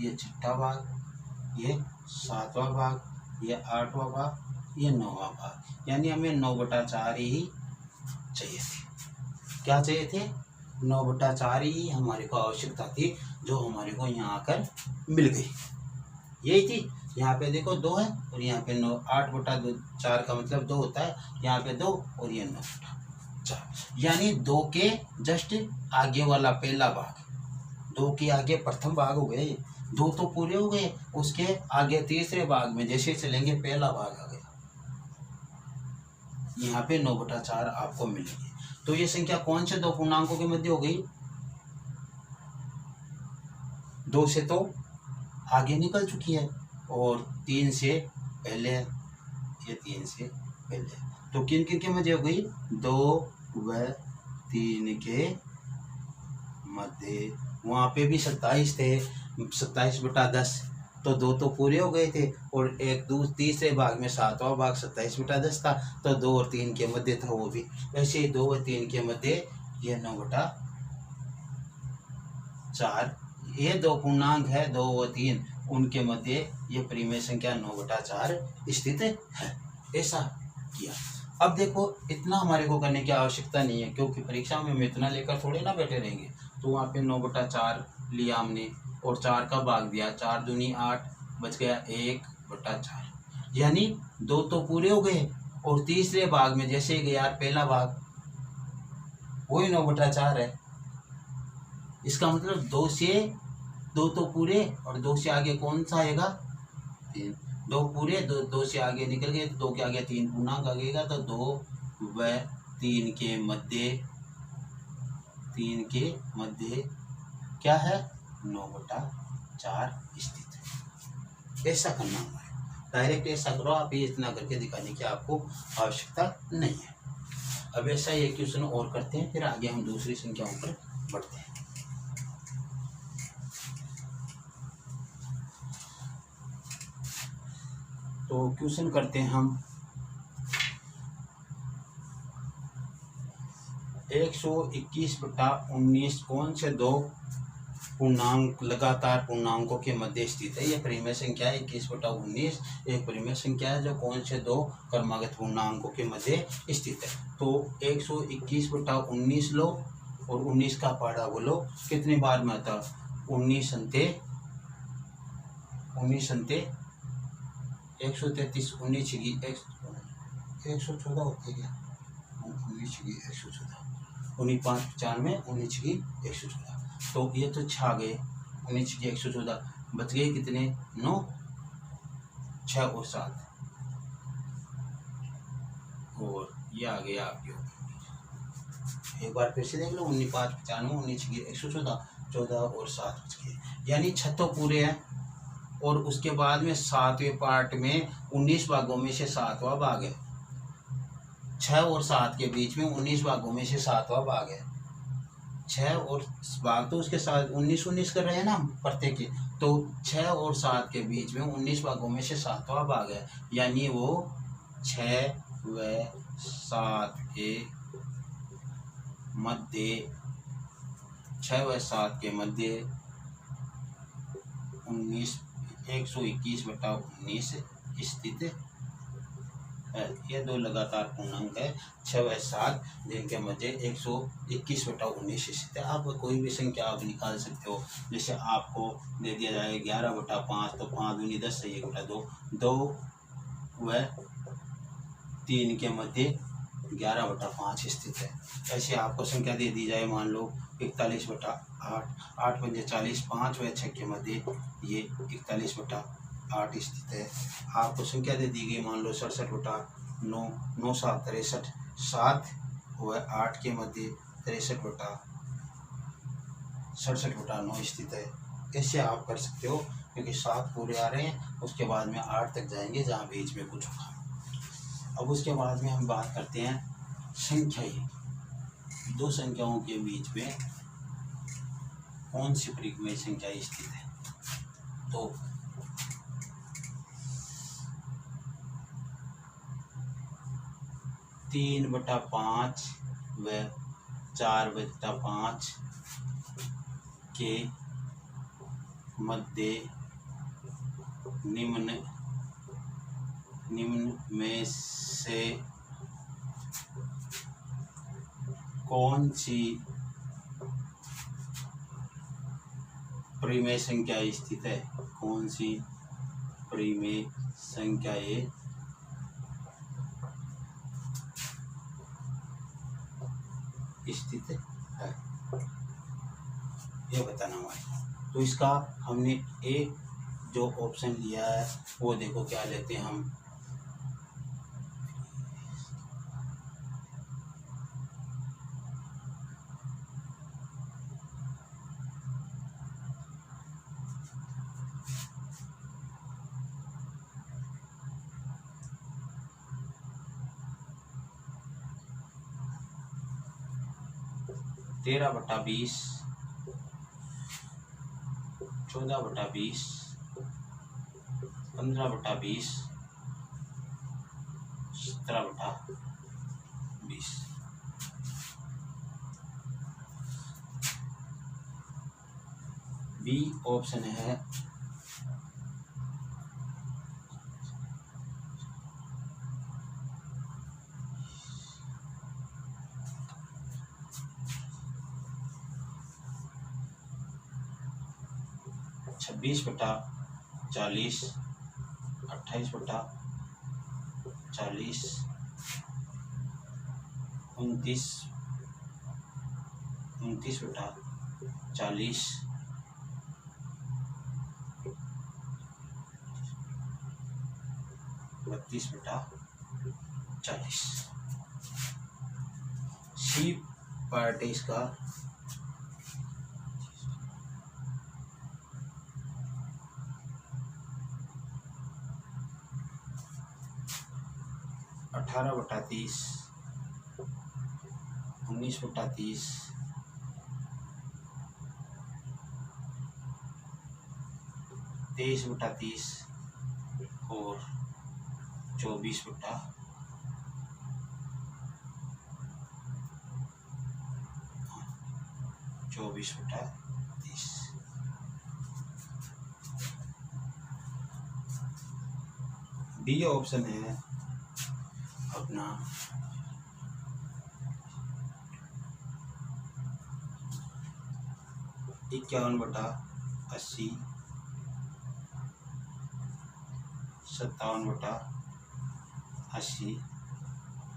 ये 6ठा भाग, ये 7वां भाग, ये 8वां भाग, ये 9वां भाग। यानी हमें 9/4 ही चाहिए थे। क्या चाहिए थे, 9/4 ही हमारे को आवश्यकता थी, जो हमारे को यहाँ आकर मिल गई। यही थी। यहाँ पे देखो 2 है और यहाँ पे 9, 8/4 का मतलब 2 होता है, यहाँ पे 2 और ये 9/4, यानी 2 के जस्ट आगे वाला पहला भाग, 2 के आगे प्रथम भाग हो गए, 2 तो पूरे हो गए, उसके आगे तीसरे भाग में जैसे चलेंगे पहला भाग आ गया। यहाँ पे 9/4 आपको मिलेगी। तो ये संख्या कौन से दो पूर्णांकों के मध्य हो गई, 2 से तो आगे निकल चुकी है और 3 से पहले, ये 3 से पहले, तो किन किन के मध्य हो गई, 2 व 3 के मध्य। वहाँ पे भी 27 थे, 27/10, तो 2 तो पूरे हो गए थे और एक तीसरे भाग में 7वां भाग 27/10 था, तो 2 और 3 के मध्य था वो भी। ऐसे ही 2 और 3 के मध्य ये 9/4, ये 2 पूर्णांक है 2 और 3, उनके मध्य ये परिमेय संख्या 9/4 स्थित है। ऐसा किया। अब देखो इतना हमारे को करने की आवश्यकता नहीं है, क्योंकि परीक्षा में हम इतना लेकर थोड़े ना बैठे रहेंगे। तो वहाँ पे 9/4 लिया हमने और 4 का भाग दिया, 4 दूनी 8, बच गया 1/4, यानी 2 तो पूरे हो गए और तीसरे भाग में जैसे गया पहला भाग, वही 9/4 है। इसका मतलब 2 तो पूरे और 2 से आगे कौन सा आएगा, 3, 2 पूरे, 2 से आगे निकल गए, 2 के आगे 3 पूर्णांक आएगा, तो 2 व 3 के मध्य, 3 के मध्य क्या है, 9/4 स्थित है। ऐसा करना हमारे, डायरेक्ट ऐसा करो आप, ये इतना करके दिखाने की आपको आवश्यकता नहीं है। अब ऐसा ये क्वेश्चन और करते हैं, फिर आगे हम दूसरी संख्याओं पर बढ़ते हैं। तो क्वेश्चन करते हैं हम 121/19 कौन से दो पूर्णांक लगातार पूर्णांकों के मध्य स्थित है। यह परिमेय संख्या है 21/19 एक परिमेय संख्या है जो कौन से दो क्रमागत पूर्णांकों के मध्य स्थित है। तो 121/19 लो और 19 का पहाड़ा बोलो कितने बार में आता, 19 अंते 133, 19 की 114 होते क्या, 19 की 114, 19 5 95, 19 की 114, तो ये तो छा गए 19 की 114, बच गए कितने 9, 6 और 7, और ये आ गया आपके ऊपर। एक बार फिर से देख लो, 19 5 95, 19 114, 14 और 7 बच गए, यानी 6 तो पूरे हैं, और उसके बाद में 7वें पार्ट में 19 भागों में से 7वां भाग है। 6 और 7 के बीच में 19 भागों में से 7वां भाग है। 6 और भाग तो उसके साथ 19 कर रहे हैं ना हम प्रत्येक के, तो 6 और 7 के बीच में 19 भागों में से 7वां भाग है, यानी वो 6 व 7 के मध्य, 6 व 7 के मध्य 121/19 स्थित है। ये दो लगातार पूर्णांक है, 6 व 7, जिनके मध्य 121/19 स्थित है। आप कोई भी संख्या आप निकाल सकते हो, जैसे आपको दे दिया जाए 11/5, तो 5 दूनी 10 से 1/2, 2 व 3 के मध्य 11/5 स्थित है। ऐसे आपको संख्या दे दी जाए, मान लो 41/8, 8 पंजे 40, 5 व 6 के मध्य ये 41/8 स्थित है। आपको संख्या दे दी गई, मान लो 67/9, 9 7 63, 7 व 8 के मध्य 67/9 स्थित है। ऐसे आप कर सकते हो, क्योंकि 7 पूरे आ रहे हैं, उसके बाद में 8 तक जाएंगे जहाँ बीच में कुछ होगा। अब उसके बाद में हम बात करते हैं संख्याएं, दो संख्याओं के बीच में कौन सी परिमेय संख्या स्थित है। तो 3/5 व 4/5 के मध्य निम्न में से कौन सी परिमेय संख्या स्थित है। कौन सी परिमेय संख्याएं स्थित है, ये बताना हमारे। तो इसका हमने एक जो ऑप्शन लिया है वो देखो क्या लेते हैं हम, तेरह बटा 20, 14/20, 15/20, 17/20। बी ऑप्शन है 26/40, 28/40, 29/40, 32/40। सी पार्ट इसका 18/30, 19/30, 23/30 और 24/30। डी ऑप्शन है अपना 51/80, 57/80,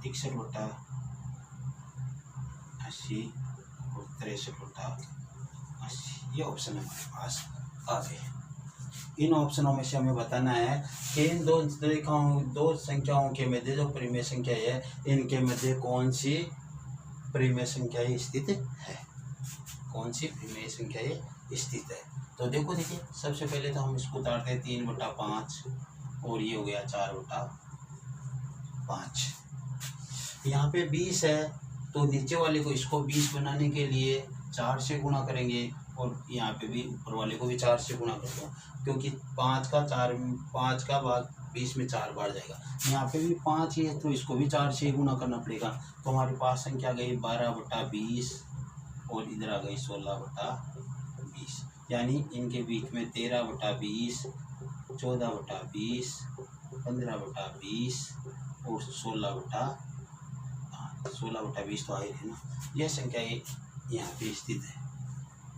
61/80 और 63/80। ये ऑप्शन हमारे पास आ गए। इन ऑप्शनों में से हमें बताना है कि इन दो संख्याओं के मध्य जो परिमेय संख्या है, इनके मध्य कौन सी परिमेय संख्या स्थित है, कौन सी परिमेय संख्या स्थित है। तो देखिए सबसे पहले तो हम इसको उतारते हैं 3/5 और ये हो गया 4/5। यहाँ पे 20 है तो नीचे वाले को इसको 20 बनाने के लिए 4 से गुणा करेंगे और यहाँ पे भी ऊपर वाले को भी 4 से गुणा कर दो, क्योंकि 5 का भाग 20 में 4 बार जाएगा। यहाँ पे भी 5 ही है तो इसको भी 4 से गुणा करना पड़ेगा। तो हमारे पास संख्या गई 12/20 और इधर आ गई 16/20, यानी इनके बीच में 13/20, 14/20, 15/20 और 16/20 तो आई है ना। यह संख्या यहाँ पे स्थित है,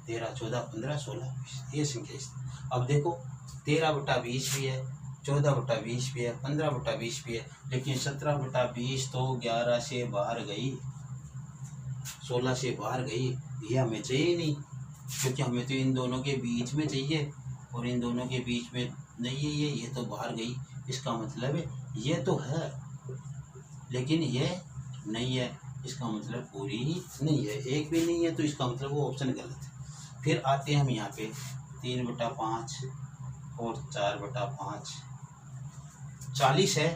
13, 14, 15, 16, 20, ये संख्या स्थित। अब देखो 13/20 भी है, 14/20 भी है, 15/20 भी है, लेकिन 17/20 तो 11 से बाहर गई, 16 से बाहर गई। ये हमें चाहिए नहीं, क्योंकि हमें तो इन दोनों के बीच में चाहिए और इन दोनों के बीच में नहीं है ये तो बाहर गई। इसका मतलब है ये तो है लेकिन ये नहीं है, इसका मतलब पूरी ही नहीं है, एक भी नहीं है, तो इसका मतलब वो ऑप्शन गलत है। फिर आते हैं हम यहाँ पे 3/5 और 4/5। 40 है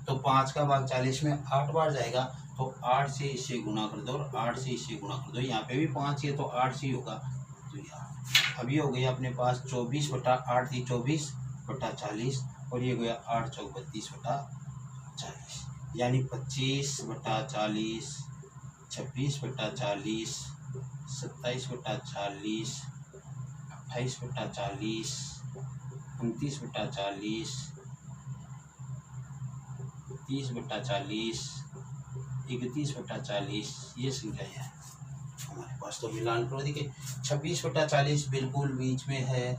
तो 5 का भाग 40 में 8 बार जाएगा, तो 8 से इसे गुणा कर दो और 8 से इसे गुणा कर दो। यहाँ पे भी 5 है तो 8 से ही होगा, तो यहाँ अभी हो गया अपने पास 24/8 थी 24/40 और ये गया 8 चौक 32/40, यानी 25/40, 26/40, 27/40, 28/40, 29/40, 30/40, 31/40, ये संख्या है हमारे पास। तो मिलान करो, देखिए 26/40 बिल्कुल बीच में है,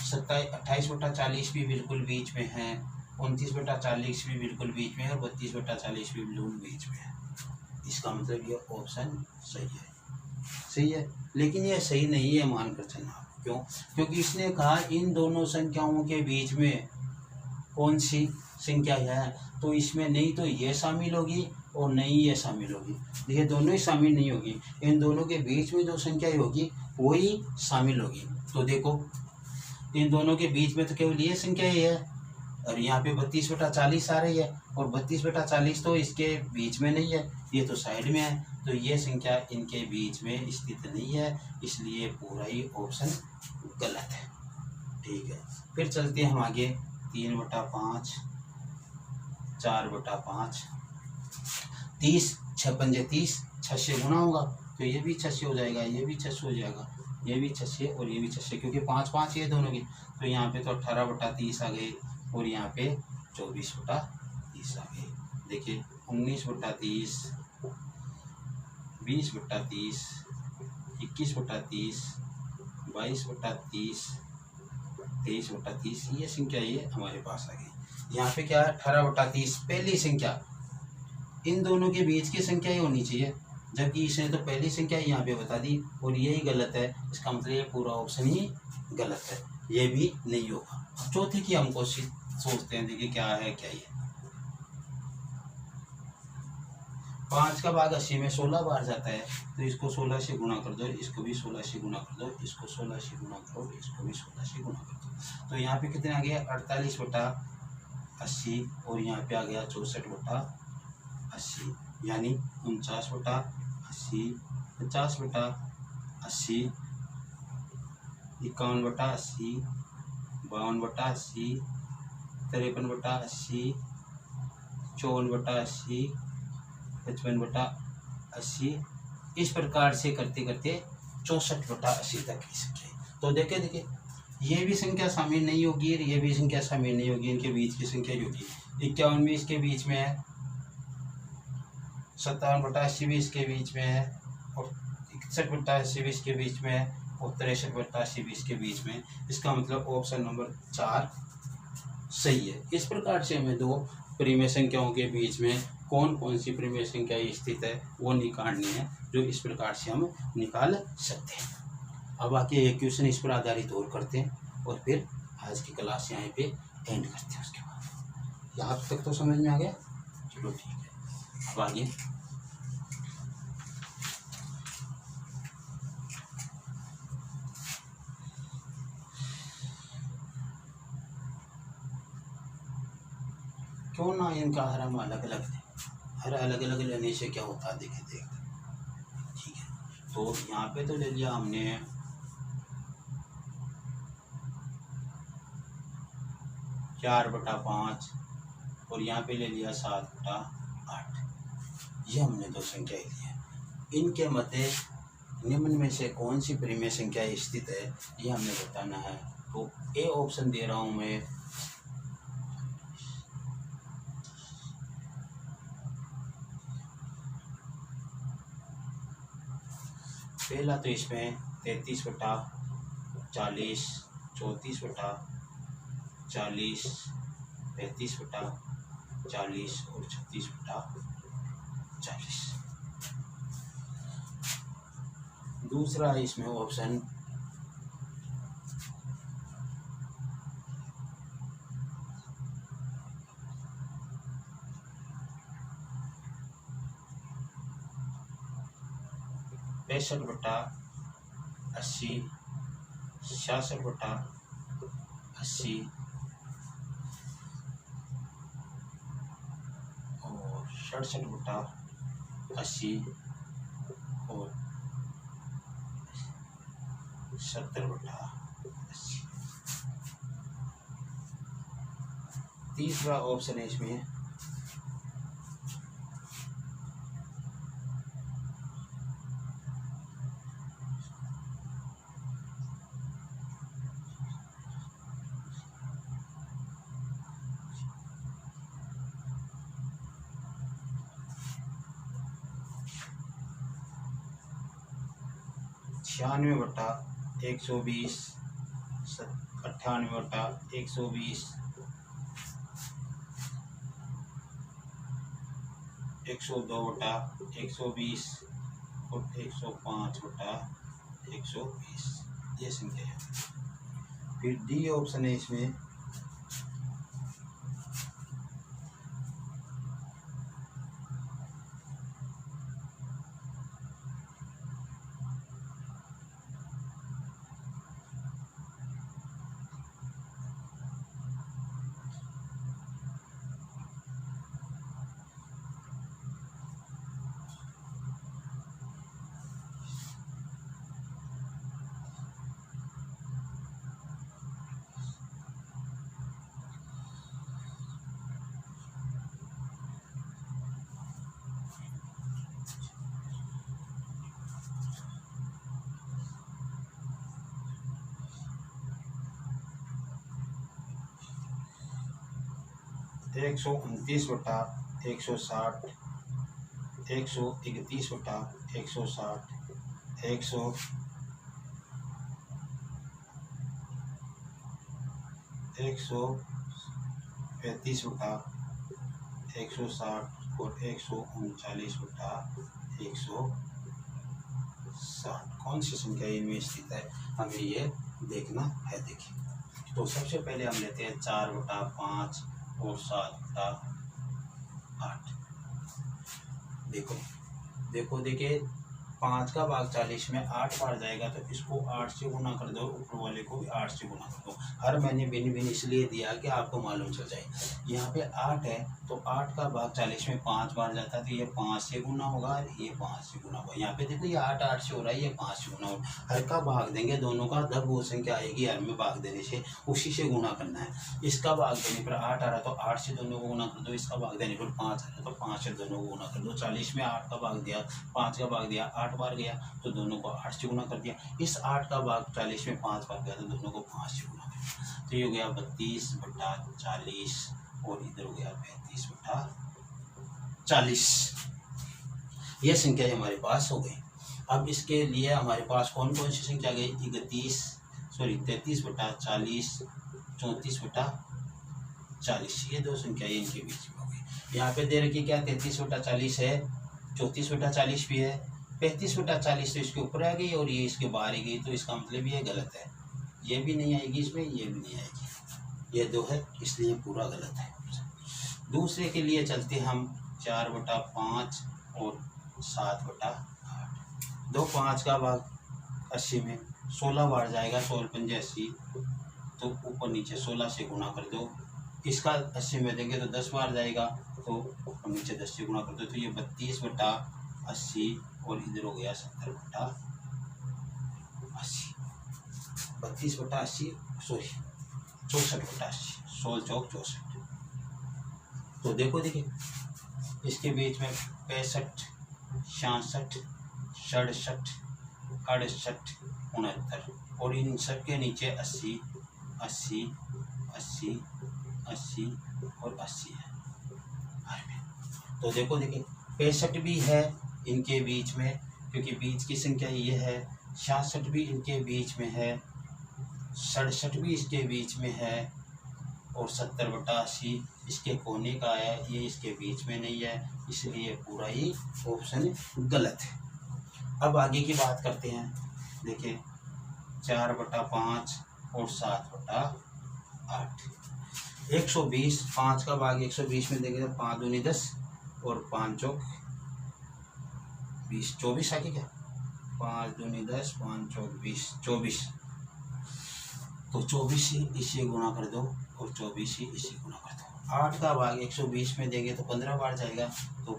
28/40 भी बिल्कुल बीच में है, 29/40 भी बिल्कुल बीच में है और 32/40 भी बिल्कुल बीच में है। इसका मतलब ये ऑप्शन सही है, लेकिन ये सही नहीं है मानकर चलना। क्यों? क्योंकि इसने कहा इन दोनों संख्याओं के बीच में कौन सी संख्या है, तो इसमें नहीं तो ये शामिल होगी और नहीं ये शामिल होगी। देखिए दोनों ही शामिल नहीं होगी, इन दोनों के बीच में जो संख्या होगी वही शामिल होगी। तो देखो इन दोनों के बीच में तो केवल ये संख्या ही है और यहाँ पे 32/40 आ रही है और 32/40 तो इसके बीच में नहीं है, ये तो साइड में है, तो ये संख्या इनके बीच में स्थित नहीं है, इसलिए पूरा ही ऑप्शन गलत है। ठीक है, फिर चलते हैं हम आगे 3/5, 4/5, 30, 6 पंजे 30, 6 से गुणा होगा तो ये भी 6 से हो जाएगा, ये भी 6 से हो जाएगा, ये भी 6 से और ये भी 6 से, क्योंकि 5 ये दोनों की। तो यहाँ पे तो 18/30 आ गए और यहाँ पे 24/30 आ गए। देखिए 19/30, 20/30, 21/30, 22/30, 23/30, ये संख्या ये हमारे पास आ गई। यहाँ पे क्या है 18/30 पहली संख्या, इन दोनों के बीच की संख्या ही होनी चाहिए, जबकि इसने तो पहली संख्या यहाँ पे बता दी और यही गलत है। इसका मतलब ये पूरा ऑप्शन ही गलत है, ये भी नहीं होगा। अब चौथे की हम कोशिश सोचते हैं, देखिए क्या है क्या ये 5 का भाग 80 में 16 बार जाता है, तो इसको 16 से गुणा कर दो, इसको भी 16 से गुणा कर दो, इसको 16 से गुणा करो, इसको भी 16 से गुणा कर दो। तो यहाँ पे कितने आ गया 48/80 और यहाँ पे आ गया 64/80, यानी 49/80, 50/80, 51/80, 52/80, 53/80, 54/80, 55/80, इस प्रकार से करते करते 64/80 तक की संख्या। तो देखिए ये भी संख्या शामिल नहीं होगी और ये भी संख्या शामिल नहीं होगी, इनके बीच की संख्या जो होगी 51 भी इसके बीच में है, 57/80 भी इसके बीच में है और 61/80 भी इसके बीच में है और 63/80 भी इसके बीच में। इसका मतलब ऑप्शन नंबर 4 सही है। इस प्रकार से हमें दो परिमेय संख्याओं के बीच में कौन कौन सी परिमेय संख्या स्थित है वो निकालनी है, जो इस प्रकार से हम निकाल सकते हैं। अब आके एक क्वेश्चन इस पर आधारित और करते हैं और फिर आज की क्लास यहाँ पे एंड करते हैं। उसके बाद यहाँ तक तो समझ में आ गया, चलो ठीक है। अब आगे क्यों ना इनका हर हम अलग अलग लें, हर अलग अलग लेने से क्या होता है देखे देखते, ठीक है। तो यहाँ पे तो ले लिया हमने 4/5 और यहाँ पे ले लिया 7/8। ये हमने दो संख्याएं ली है। इनके मध्य निम्न में से कौन सी परिमेय संख्या स्थित है ये हमें बताना है। तो ए ऑप्शन दे रहा हूँ मैं, पहला तो इसमें 33/40, 34/40, 35/40 और 36/40। दूसरा इसमें ऑप्शन 65/80, 66/80 और 67/80 और 70/80। तीसरा ऑप्शन है इसमें 96/120, 98/120, 102/120 और 105/120 ये संख्या है। फिर डी ऑप्शन है इसमें 129/160, 131/160, 135/160 और 139/160। कौन सी संख्या इनमें स्थित है हमें ये देखना है। देखिए तो सबसे पहले हम लेते हैं 4/5 और 7/8। देखिए 5 का भाग 40 में 8 बार जाएगा तो इसको 8 से गुना कर दो, ऊपर वाले को भी 8 से गुना कर दो। हर मैंने भिन्न भिन्न इसलिए दिया कि आपको मालूम चल जाए। यहाँ पे 8 है तो 8 का भाग 40 में 5 बार जाता है तो ये 5 से गुना होगा और ये 5 से गुना होगा। यहाँ पे देखो ये 8 8 से हो रहा है, ये 5 से गुना होगा। हर का भाग देंगे दोनों का, तब वो संख्या आएगी हर में भाग देने से, उसी से गुना करना है। इसका भाग देने पर 8 आ रहा तो 8 से दोनों को गुना कर दो, इसका भाग देने पर 5 आ रहा तो 5 से दोनों को गुना कर दो। 40 में 8 का भाग दिया, 5 का भाग दिया, 8 बार गया तो दोनों को 8 से गुना कर दिया। इस 8 का भाग 40 में 5 बार गया तो दोनों को 5 से गुना कर दिया। तो ये हो गया 32/40 और इधर हो गया 35/40। ये संख्या हमारे पास हो गई। अब इसके लिए हमारे पास कौन कौन सी संख्या गई? 33/40, 34/40। ये दो संख्या इनके बीच में हो गई। यहाँ पे दे रखी क्या 33/40 है, 34/40 भी है। 35/40 तो इसके ऊपर आ गई और ये इसके बाहर ही गई, तो इसका मतलब ये गलत है। ये भी नहीं आएगी इसमें, ये भी नहीं आएगी, ये 2 है, इसलिए पूरा गलत है। दूसरे के लिए चलते हम 4/5 और 7/8। 2 5 का भाग 80 में 16 बार जाएगा, 16 पंजे 80, तो ऊपर नीचे 16 से गुना कर दो। इसका 80 में देंगे तो 10 बार जाएगा, तो ऊपर नीचे 10 से गुना कर दो, तो ये 32/80 और इधर हो गया 70/80। 32/80 सॉरी 64/80, 16 चौक 64। तो देखिए इसके बीच में 65, 66, 67, 68, 69 और इन सब के नीचे 80, 80, 80, 80 और 80 है हर में। तो देखिए 65 भी है इनके बीच में, क्योंकि बीच की संख्या ये है। 66 भी इनके बीच में है, 67 भी इसके बीच में है और 70/80 इसके कोने का है, ये इसके बीच में नहीं है, इसलिए पूरा ही ऑप्शन गलत है। अब आगे की बात करते हैं। देखिए 4/5 और 7/8। 120, 5 का भाग 120 में देंगे तो 5 दूनी 10 और 5 चौक 20, 24 आगे क्या, 5 दूनी 10, 5 चौक 20, 24। तो 24 ही इसी गुना कर दो और 24 ही इसी गुना कर दो। 8 का भाग 120 में देंगे तो 15 बार जाएगा, तो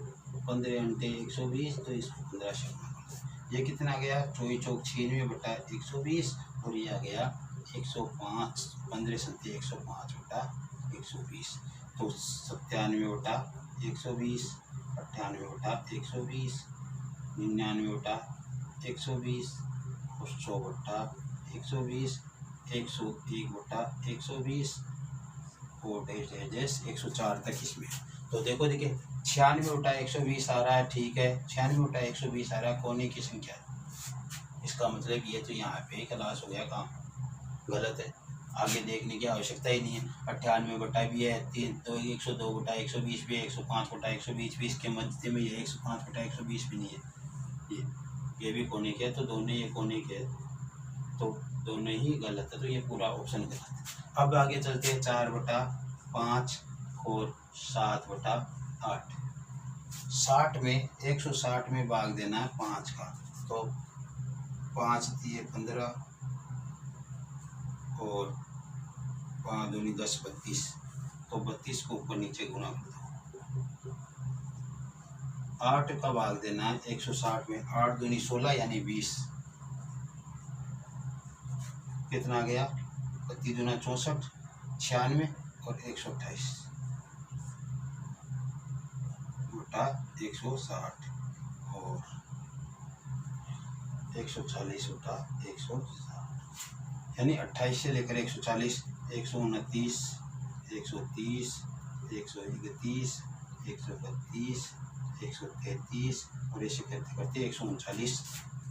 15 × 120, तो इसको 15 से गुना कर दो। ये कितना गया, 24 चौक 96/120 और ये आ गया 105, 15 × 105/120, तो 97/120, 98/120, 99/120 और 100/120, 101/120 और 104 तक इसमें। तो देखिए 96/120 आ रहा है, ठीक है, 96/120 आ रहा है, कोने की संख्या है। इसका मतलब ये तो यहाँ पे क्लास हो गया, काम गलत है, आगे देखने की आवश्यकता ही नहीं है। 98 भी है, 102/120 भी है, 105/120 भी, इसके मध्य में ये 105/120 भी नहीं है, ये भी कोने के है, तो दोनों ये कोने के है, तो दोनों ही गलत है, तो ये पूरा ऑप्शन गलत है। अब आगे चलते हैं 4/5 और 7/8। 60 में 160 में भाग देना है 5 का, तो 5 दिए 15 और 5 दूनी 10, 32, तो 32 को ऊपर नीचे गुना कर दो। 8 का भाग देना है 160 में, 8 दूनी 16 यानी 20, कितना गया, 32 दूना 64, 96 और 128 बटा 160 और 140/160, यानी 28 से लेकर 140, 129, 130, 131, 132, 133 और ऐसे करते करते 139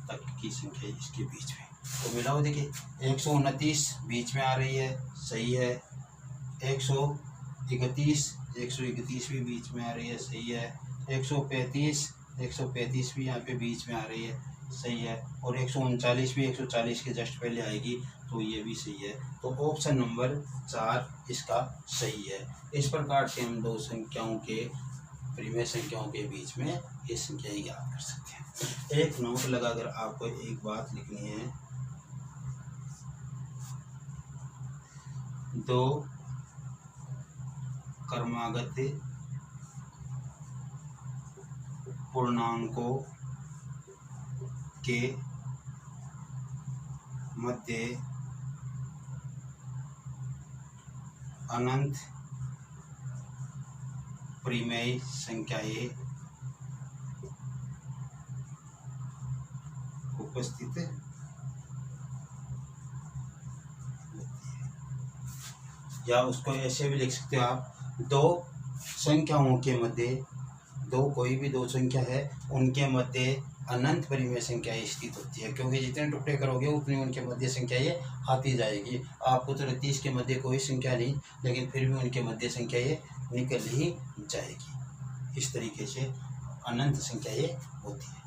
तक की संख्या इसके बीच में। तो मिलाओ, देखिए 129 बीच में आ रही है, सही है। 131 भी बीच में आ रही है, सही है। 135 भी यहाँ पे बीच में आ रही है, सही है। और 139 भी 140 के जस्ट पहले आएगी, तो ये भी सही है। तो ऑप्शन नंबर 4 इसका सही है। इस प्रकार से हम दो संख्याओं के, परिमेय संख्याओं के बीच में ये संख्या याद कर सकते हैं। एक नोट लगाकर आपको एक बात लिखनी है, 2 क्रमागत पूर्णांकों के मध्य अनंत परिमेय संख्याएं उपस्थित या उसको ऐसे भी लिख सकते हो आप, 2 संख्याओं के मध्य, कोई भी 2 संख्या है उनके मध्य अनंत परिमेय संख्याएं स्थित होती है, क्योंकि जितने टुकड़े करोगे उतनी उनके मध्य संख्याएं आती जाएगी। आपको तो 30 के मध्य कोई संख्या नहीं, लेकिन फिर भी उनके मध्य संख्याएं निकल ही जाएगी। इस तरीके से अनंत संख्याएं होती है।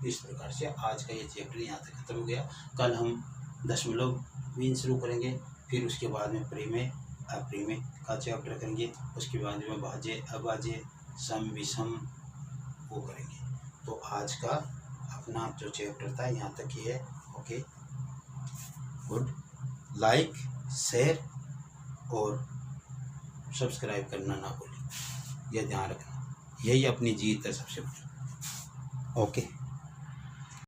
इस प्रकार से आज का ये चैप्टर यहाँ तक खत्म हो गया। कल हम दशमलव बीन शुरू करेंगे, फिर उसके बाद में परिमेय अपरिमेय का चैप्टर करेंगे, उसके बाद में भाज्य अभाज्य सम विषम वो करेंगे। तो आज का अपना जो चैप्टर था यहाँ तक ही है। Okay, good. लाइक, शेयर और सब्सक्राइब करना ना भूलें, यह ध्यान रखना, यही अपनी जीत है सबसे बड़ी। ओके।